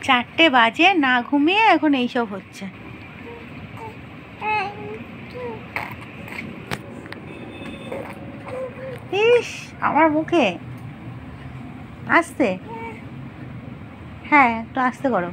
চারটে বাজে, না ঘুমিয়ে এখন এইসব হচ্ছে। ইস, আমার মুখে আস্তে, হ্যাঁ একটু আস্তে করো।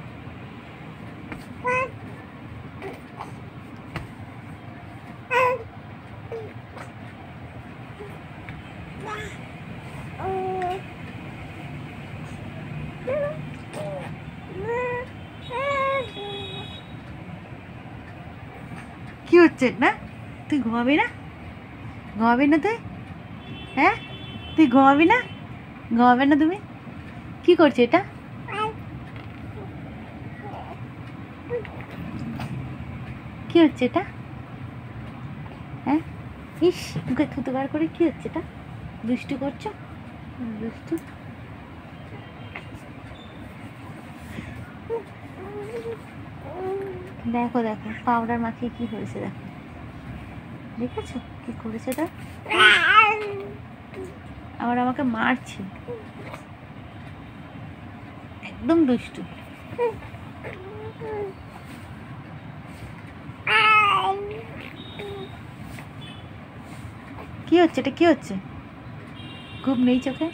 কি হচ্ছে না? তুই ঘুমাবি না? ঘুমাবি না তুই? হ্যাঁ তুই ঘুমাবি না? ঘুমাবে না তুমি? কি করছে এটা? কি হচ্ছে এটা? হ্যাঁ, ইস মুখে থুতু বার করে কি হচ্ছে এটা? দুষ্টু করছো? দুষ্টু। দেখো দেখো পাউডার মাখিয়ে কি হয়েছে, দেখো দেখেছো কি করেছে এটা? আবার আমাকে মারছে, একদম দুষ্টু। কি হচ্ছে এটা? কি হচ্ছে? ঘুম নেই চোখে?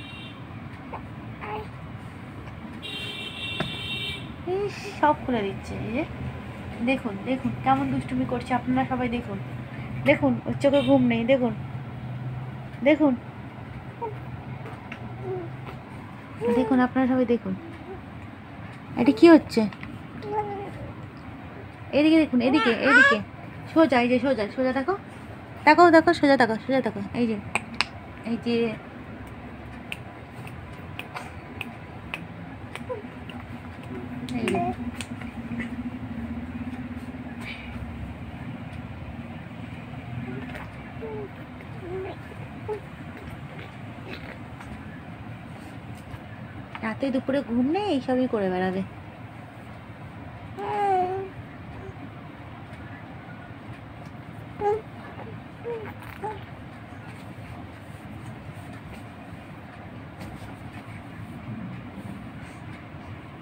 সব খুলে দিচ্ছে। এই যে দেখুন দেখুন কেমন দুষ্টুমি করছে, আপনারা সবাই দেখুন দেখুন, ওর চোখে ঘুম নেই, দেখুন দেখুন দেখুন, আপনারা সবাই দেখুন এটা কি হচ্ছে। এদিকে দেখুন, এদিকে এদিকে সোজা, এই যে সোজা সোজা দেখো, দেখো দেখো সোজা দেখো, সোজা দেখো, এই যে এই যে এই যে রাতে দুপুরে ঘুম নেই, এইসবই করে বেড়াবে।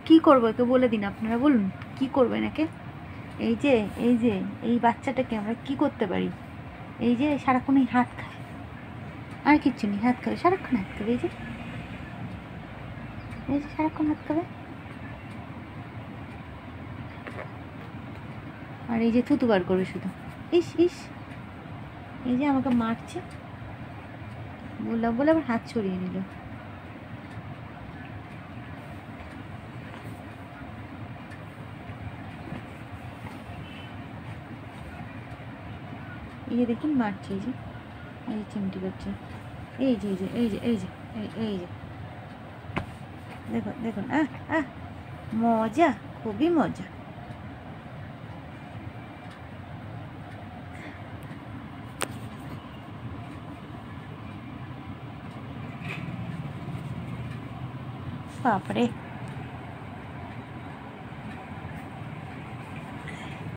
কি করবো একে বলে দিন, আপনারা বলুন কি করবেন একে? এই যে এই যে এই বাচ্চাটাকে আমরা কি করতে পারি? এই যে সারাক্ষণ এই হাত খায়, আর কিচ্ছু নেই, হাত খাবে সারাক্ষণ, হাত খাবে, এই যে সারাক্ষণ হাত খাবে, আর এই যে থুতু বার করবে শুধু। ইস ইস, এই যে আমাকে মারছে, বললাম বলে আবার হাত ছড়িয়ে নিল। এই যে দেখুন মারছে, এই যে এই চিমটি করছে, এই যে এই যে এই যে এই যে এই যে দেখুন দেখুন, আহ আহ মজা, খুবই মজা। বাপরে।